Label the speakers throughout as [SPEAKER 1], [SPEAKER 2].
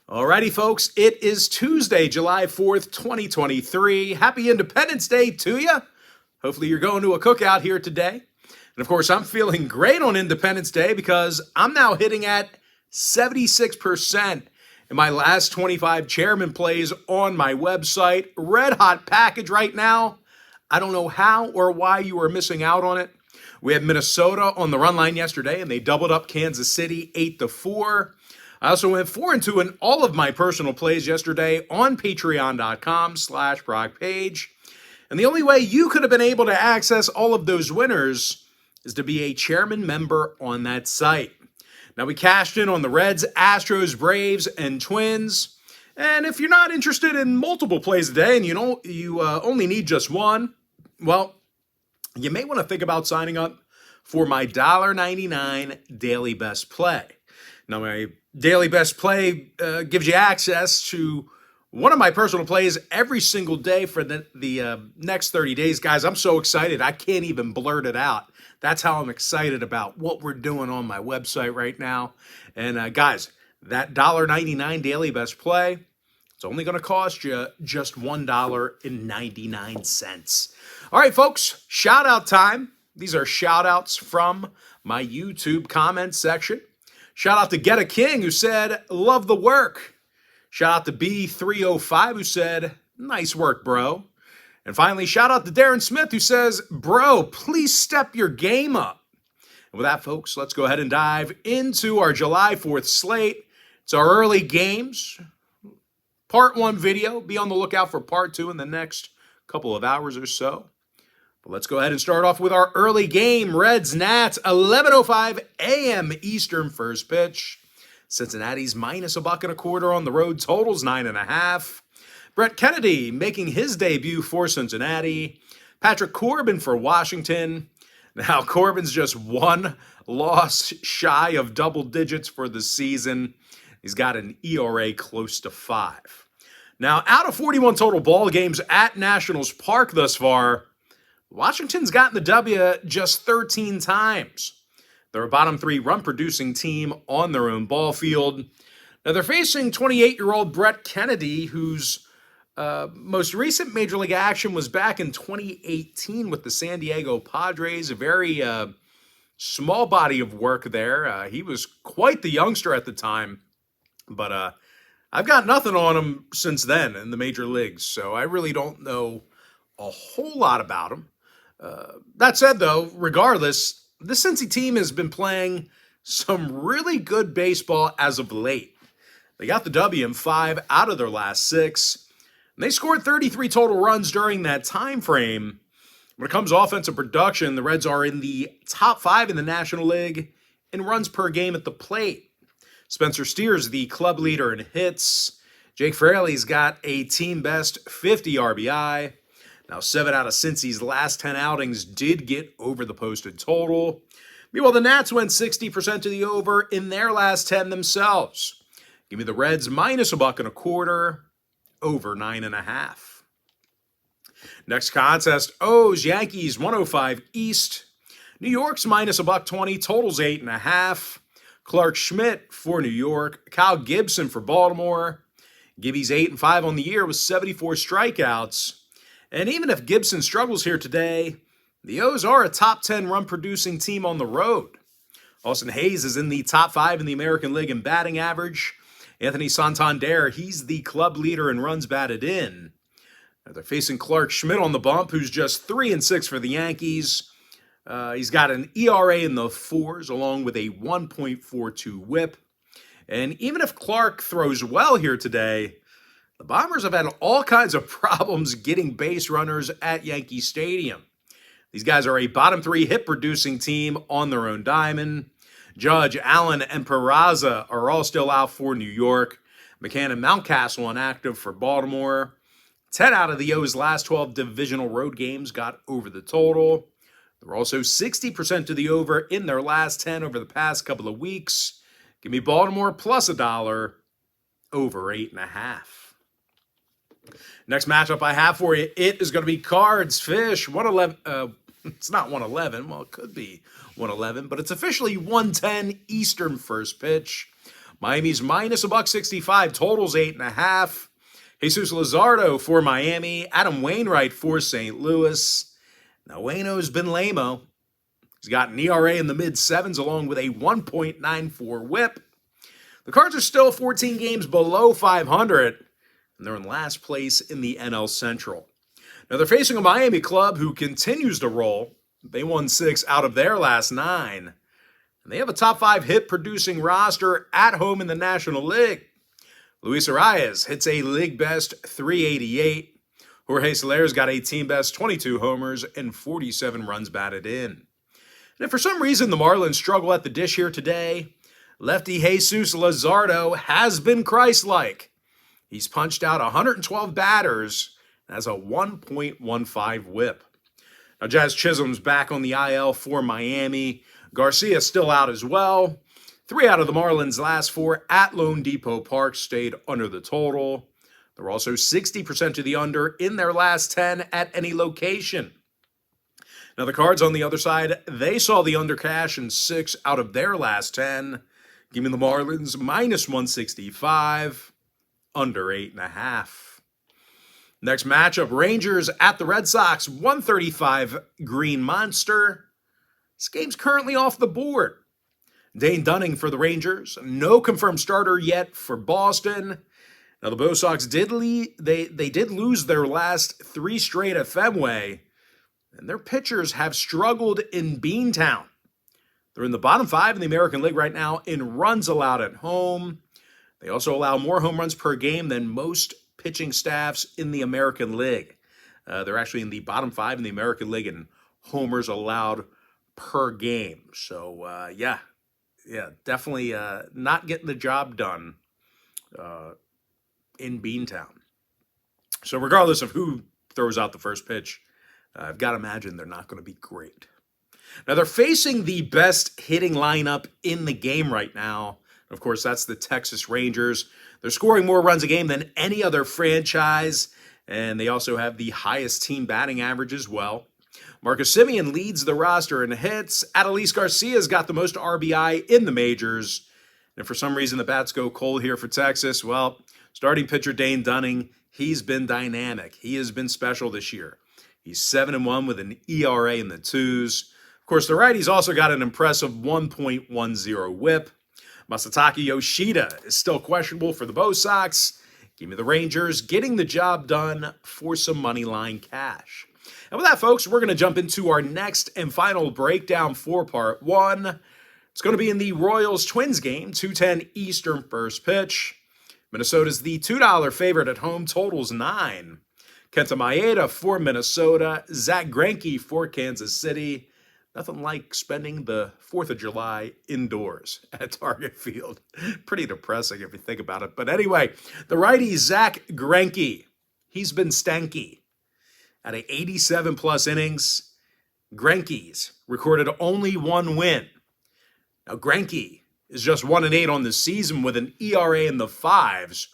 [SPEAKER 1] Alrighty, folks, it is Tuesday, July 4th, 2023. Happy Independence Day to you. Hopefully you're going to a cookout here today. And of course, I'm feeling great on Independence Day because I'm now hitting at 76% in my last 25 chairman plays on my website. Red hot package right now. I don't know how or why you are missing out on it. We had Minnesota on the run line yesterday, and they doubled up Kansas City 8-4. I also went 4-2 in all of my personal plays yesterday on patreon.com/BrockPage. And the only way you could have been able to access all of those winners is to be a chairman member on that site. Now, we cashed in on the Reds, Astros, Braves, and Twins. And if you're not interested in multiple plays today and you only need just one, well, you may want to think about signing up for my $1.99 daily best play. Now, my daily best play gives you access to one of my personal plays every single day for the next 30 days. Guys, I'm so excited. I can't even blurt it out. That's how I'm excited about what we're doing on my website right now. And guys, that $1.99 daily best play, it's only going to cost you just $1.99. All right, folks, shout out time. These are shout outs from my YouTube comment section. Shout out to Get a King, who said, love the work. Shout out to B305, who said, nice work, bro. And finally, shout out to Darren Smith, who says, bro, please step your game up. And with that, folks, let's go ahead and dive into our July 4th slate. It's our early games. Part 1 video. Be on the lookout for Part 2 in the next couple of hours or so. But let's go ahead and start off with our early game. Reds, Nats, 11:05 a.m. Eastern first pitch. Cincinnati's -1.25 on the road. Totals 9.5. Brett Kennedy making his debut for Cincinnati. Patrick Corbin for Washington. Now, Corbin's just one loss shy of double digits for the season. He's got an ERA close to 5. Now, out of 41 total ball games at Nationals Park thus far, Washington's gotten the W just 13 times. They're a bottom 3 run-producing team on their own ball field. Now, they're facing 28-year-old Brett Kennedy, whose most recent Major League action was back in 2018 with the San Diego Padres. A very small body of work there. He was quite the youngster at the time, but I've got nothing on him since then in the major leagues, so I really don't know a whole lot about him. That said, though, regardless, this Cincy team has been playing some really good baseball as of late. They got the W in 5 out of their last 6. And they scored 33 total runs during that time frame. When it comes to offensive production, the Reds are in the top 5 in the National League in runs per game at the plate. Spencer Steer's the club leader in hits. Jake Fraley's got a team-best 50 RBI. Now, 7 out of Cincy's last 10 outings did get over the posted total. Meanwhile, the Nats went 60% to the over in their last 10 themselves. Give me the Reds -1.25, over 9.5. Next contest, O's, Yankees, 105 East. New York's -120, totals 8.5. Clark Schmidt for New York. Kyle Gibson for Baltimore. Gibby's 8-5 on the year with 74 strikeouts. And even if Gibson struggles here today, the O's are a top 10 run-producing team on the road. Austin Hayes is in the top 5 in the American League in batting average. Anthony Santander, he's the club leader in runs batted in. Now they're facing Clark Schmidt on the bump, who's just 3-6 for the Yankees. He's got an ERA in the 4s, along with a 1.42 whip. And even if Clark throws well here today, the Bombers have had all kinds of problems getting base runners at Yankee Stadium. These guys are a bottom 3 hit-producing team on their own diamond. Judge, Allen, and Peraza are all still out for New York. McCann and Mountcastle inactive for Baltimore. 10 out of the O's last 12 divisional road games got over the total. They're also 60% to the over in their last 10 over the past couple of weeks. Give me Baltimore plus $1, over 8.5. Next matchup I have for you, it is going to be Cards, Fish, 111. It's not 111. Well, it could be 111, but it's officially 110 Eastern first pitch. Miami's minus a buck 65, totals 8.5. Jesus Luzardo for Miami, Adam Wainwright for St. Louis. Now, Waino's been lame-o. He's got an ERA in the mid-sevens along with a 1.94 whip. The Cards are still 14 games below 500, and they're in last place in the NL Central. Now, they're facing a Miami club who continues to roll. They won 6 out of their last 9. And they have a top 5 hit-producing roster at home in the National League. Luis Arias hits a league-best .388. Jorge Soler's got a team-best 22 homers and 47 runs batted in. And if for some reason the Marlins struggle at the dish here today, lefty Jesus Luzardo has been Christ-like. He's punched out 112 batters and has a 1.15 whip. Now, Jazz Chisholm's back on the IL for Miami. Garcia's still out as well. 3 out of the Marlins' last 4 at Lone Depot Park stayed under the total. They're also 60% to the under in their last 10 at any location. Now, the Cards on the other side, they saw the under cash in 6 out of their last 10. Give me the Marlins minus 165, under 8.5. Next matchup, Rangers at the Red Sox, 135 Green Monster. This game's currently off the board. Dane Dunning for the Rangers. No confirmed starter yet for Boston. Now, the Bo Sox did lose their last 3 straight at Fenway, and their pitchers have struggled in Beantown. They're in the bottom 5 in the American League right now in runs allowed at home. They also allow more home runs per game than most pitching staffs in the American League. They're actually in the bottom 5 in the American League in homers allowed per game. So, yeah, definitely not getting the job done in Beantown. So regardless of who throws out the first pitch, I've got to imagine they're not going to be great. Now, they're facing the best hitting lineup in the game right now. Of course, that's the Texas Rangers. They're scoring more runs a game than any other franchise, and they also have the highest team batting average as well. Marcus Semien leads the roster in hits. Adolis Garcia's got the most RBI in the majors. And if for some reason the bats go cold here for Texas, well, starting pitcher Dane Dunning, he's been dynamic. He has been special this year. He's 7-1 with an ERA in the 2s. Of course, the righty's also got an impressive 1.10 whip. Masataka Yoshida is still questionable for the Bo Sox. Give me the Rangers getting the job done for some money line cash. And with that, folks, we're going to jump into our next and final breakdown for part 1. It's going to be in the Royals-Twins game, 2:10 Eastern first pitch. Minnesota's the $2 favorite at home, totals 9. Kenta Maeda for Minnesota, Zach Greinke for Kansas City. Nothing like spending the 4th of July indoors at Target Field. Pretty depressing if you think about it. But anyway, the righty Zach Greinke, he's been stanky. At 87-plus innings, Greinke's recorded only 1 win. Now, Greinke is just 1-8 on the season with an ERA in the 5s.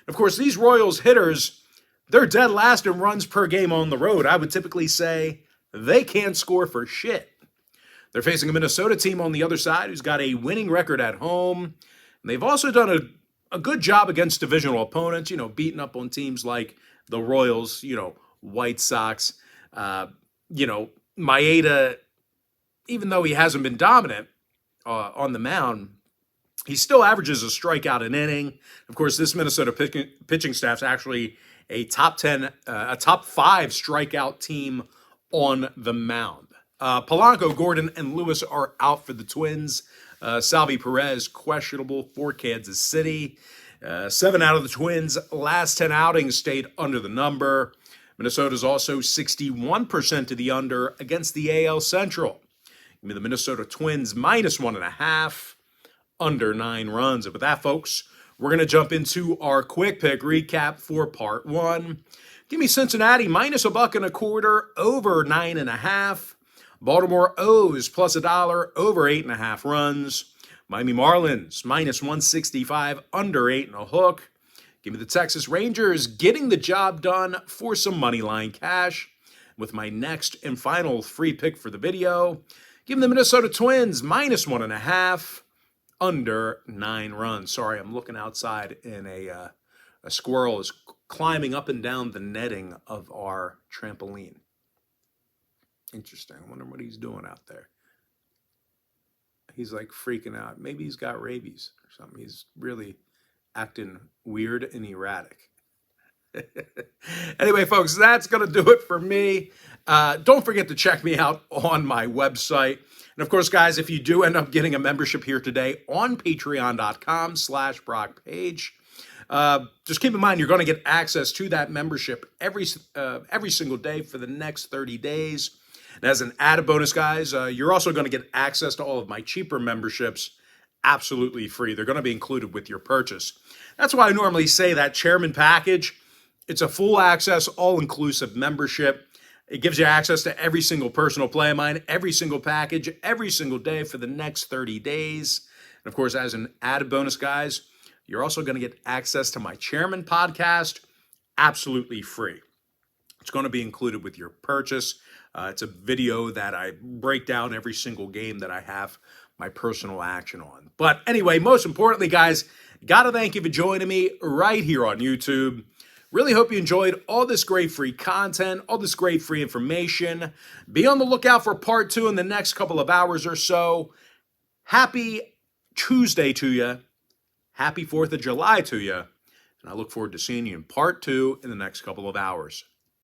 [SPEAKER 1] Of course, these Royals hitters, they're dead last in runs per game on the road. I would typically say they can't score for shit. They're facing a Minnesota team on the other side who's got a winning record at home. And they've also done a good job against divisional opponents, beating up on teams like the Royals, White Sox. Maeda, even though he hasn't been dominant on the mound, he still averages a strikeout an inning. Of course, this Minnesota pitching staff's actually a top 5 strikeout team on the mound. Polanco, Gordon, and Lewis are out for the Twins. Salvi Perez, questionable for Kansas City. 7 out of the Twins' last 10 outings stayed under the number. Minnesota's also 61% to the under against the AL Central. Give me the Minnesota Twins minus 1.5, under 9 runs. And with that, folks, we're going to jump into our quick pick recap for part 1. Give me Cincinnati minus $1.25, over 9.5. Baltimore O's plus $1 over 8.5 runs. Miami Marlins minus 165 under 8.5. Give me the Texas Rangers getting the job done for some money line cash. With my next and final free pick for the video, give me the Minnesota Twins minus 1.5 under 9 runs. Sorry, I'm looking outside and a squirrel is climbing up and down the netting of our trampoline. Interesting. I wonder what he's doing out there. He's like freaking out. Maybe he's got rabies or something. He's really acting weird and erratic. Anyway, folks, that's going to do it for me. Don't forget to check me out on my website. And of course, guys, if you do end up getting a membership here today on patreon.com/Brock Page, just keep in mind you're going to get access to that membership every single day for the next 30 days. And as an added bonus, guys, you're also going to get access to all of my cheaper memberships absolutely free. They're going to be included with your purchase. That's why I normally say that Chairman package, it's a full access, all-inclusive membership. It gives you access to every single personal play of mine, every single package, every single day for the next 30 days. And of course, as an added bonus, guys, you're also going to get access to my Chairman podcast absolutely free. It's going to be included with your purchase. It's a video that I break down every single game that I have my personal action on. But anyway, most importantly, guys, got to thank you for joining me right here on YouTube. Really hope you enjoyed all this great free content, all this great free information. Be on the lookout for part 2 in the next couple of hours or so. Happy Tuesday to you. Happy 4th of July to you. And I look forward to seeing you in part 2 in the next couple of hours.